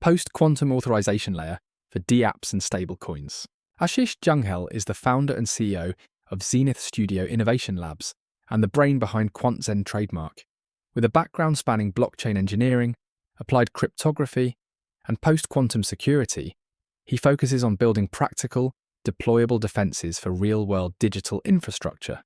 post-quantum authorization layer for dApps and stablecoins. Ashish Junghel is the founder and CEO of Zenith Studio Innovation Labs and the brain behind Quantzen trademark. With a background spanning blockchain engineering, applied cryptography, and post-quantum security, he focuses on building practical, deployable defenses for real-world digital infrastructure.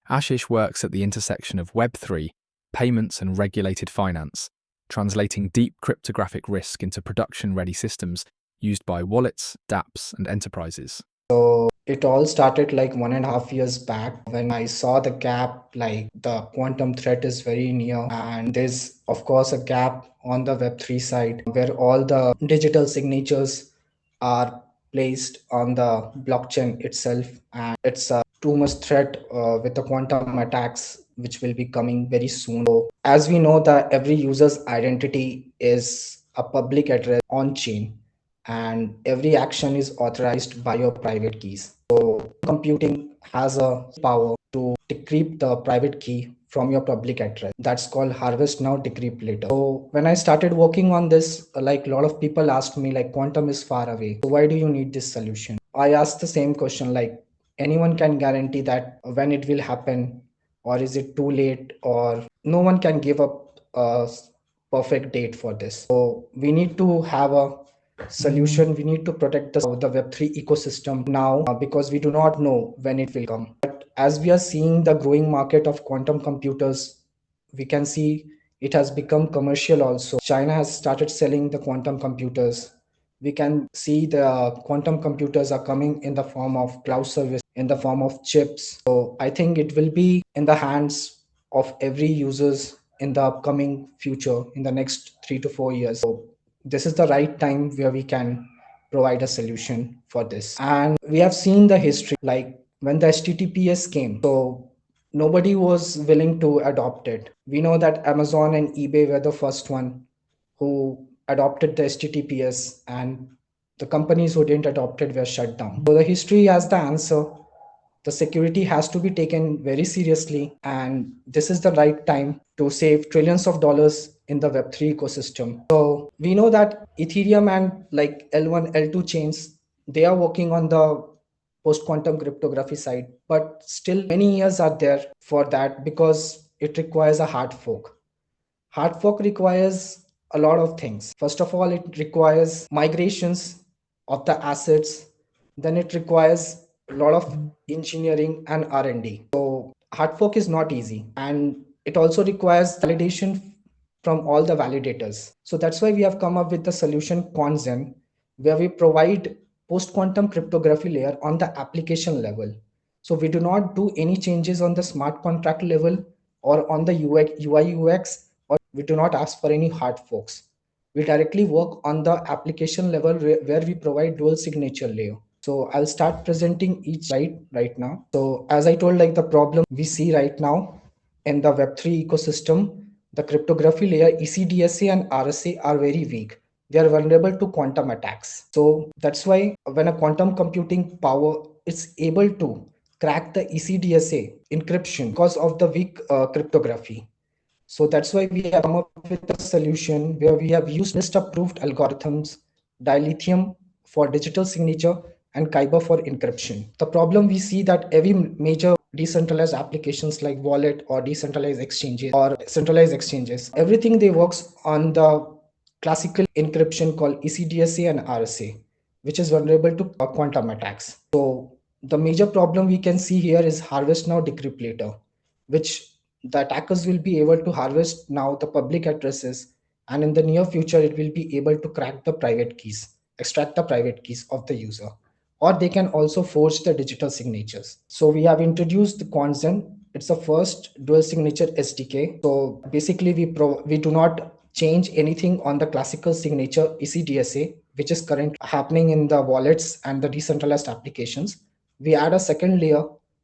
Ashish works at the intersection of Web3, payments and regulated finance, translating deep cryptographic risk into production-ready systems used by wallets, dApps, and enterprises. So it all started like 1.5 years back when I saw the gap, like the quantum threat is very near. And there's, of course, a gap on the Web3 side where all the digital signatures are placed on the blockchain itself. And it's a too much threat with the quantum attacks, which will be coming very soon. So as we know that every user's identity is a public address on chain, and every action is authorized by your private keys. So computing has a power to decrypt the private key from your public address. That's called harvest now, decrypt later. So when I started working on this, like a lot of people asked me like quantum is far away. So why do you need this solution? I asked the same question, like anyone can guarantee that when it will happen, or is it too late, or no one can give up a perfect date for this. So we need to have a solution. We need to protect the Web3 ecosystem now because we do not know when it will come. But as we are seeing the growing market of quantum computers, we can see it has become commercial also. China has started selling the quantum computers. We can see the quantum computers are coming in the form of cloud service, in the form of chips. So I think it will be in the hands of every users in the upcoming future in the next 3 to 4 years. So this is the right time where we can provide a solution for this. And we have seen the history, like when the HTTPS came, so nobody was willing to adopt it. We know that Amazon and eBay were the first one who adopted the HTTPS, and the companies who didn't adopt it were shut down. So the history has the answer. The security has to be taken very seriously, and this is the right time to save trillions of dollars in the Web3 ecosystem. So we know that Ethereum and like L1, L2 chains, they are working on the post-quantum cryptography side, but still many years are there for that because it requires a hard fork. Hard fork requires a lot of things. First of all, it requires migrations of the assets. Then it requires a lot of engineering and R&D. So hard fork is not easy, and it also requires validation from all the validators. So that's why we have come up with the solution Quantzen, where we provide post-quantum cryptography layer on the application level. So we do not do any changes on the smart contract level or on the UI UX, or we do not ask for any hard forks. We directly work on the application level where we provide dual signature layer. So I'll start presenting each slide right now. So as I told, like the problem we see right now in the Web3 ecosystem, the cryptography layer ECDSA and RSA are very weak. They are vulnerable to quantum attacks. So that's why when a quantum computing power is able to crack the ECDSA encryption because of the weak cryptography. So that's why we have come up with a solution where we have used NIST approved algorithms, dilithium for digital signature and Kyber for encryption. The problem we see that every major decentralized applications like wallet or decentralized exchanges or centralized exchanges, everything they works on the classical encryption called ECDSA and RSA, which is vulnerable to quantum attacks. So the major problem we can see here is harvest now, decrypt later, which the attackers will be able to harvest now the public addresses, and in the near future it will be able to crack the private keys, extract the private keys of the user, or they can also forge the digital signatures. So we have introduced the Quantzen. It's the first dual signature SDK. So basically we do not change anything on the classical signature ECDSA, which is currently happening in the wallets and the decentralized applications. We add a second layer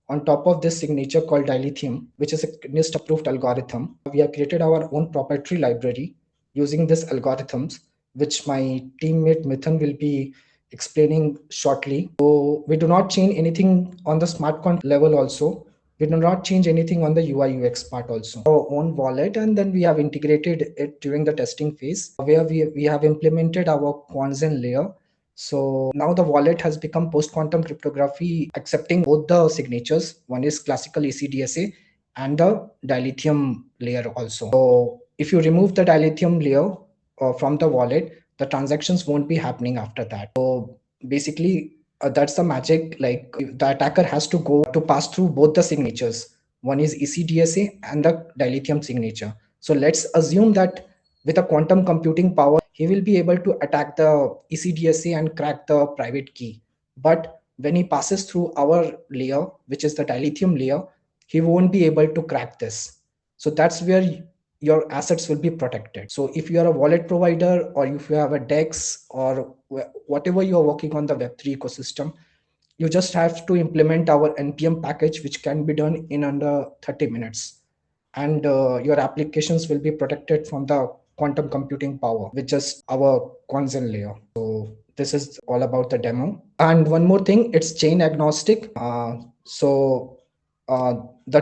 on top of this signature called dilithium, which is a NIST approved algorithm. We have created our own proprietary library using these algorithms, which my teammate Mithun will be explaining shortly. So we do not change anything on the smart contract level also. We do not change anything on the UI UX part also. Our own wallet, and then we have integrated it during the testing phase where we have implemented our Quantzen layer. So now the wallet has become post-quantum cryptography, accepting both the signatures. One is classical ECDSA and the dilithium layer also. So if you remove the dilithium layer from the wallet, the transactions won't be happening after that. So basically, that's the magic. Like the attacker has to go to pass through both the signatures. One is ECDSA and the dilithium signature. So let's assume that with a quantum computing power, he will be able to attack the ECDSA and crack the private key. But when he passes through our layer, which is the dilithium layer, he won't be able to crack this. So that's where your assets will be protected. So if you are a wallet provider, or if you have a DEX, or whatever you are working on the Web3 ecosystem, you just have to implement our npm package, which can be done in under 30 minutes, and your applications will be protected from the quantum computing power with just our Quantzen layer. So this is all about the demo. And one more thing, it's chain agnostic. So uh, the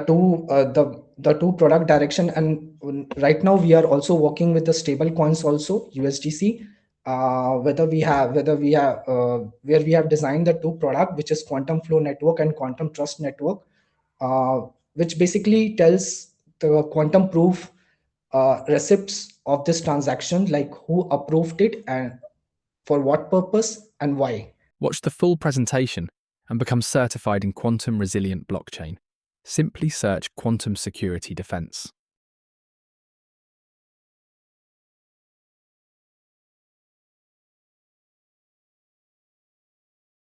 two product direction, and right now we are also working with the stable coins also, USDC. Where we have designed the two product, which is quantum flow network and quantum trust network, uh, which basically tells the quantum proof receipts of this transaction, like who approved it and for what purpose and why. Watch the full presentation and become certified in quantum resilient blockchain. Simply search Quantum Security Defense.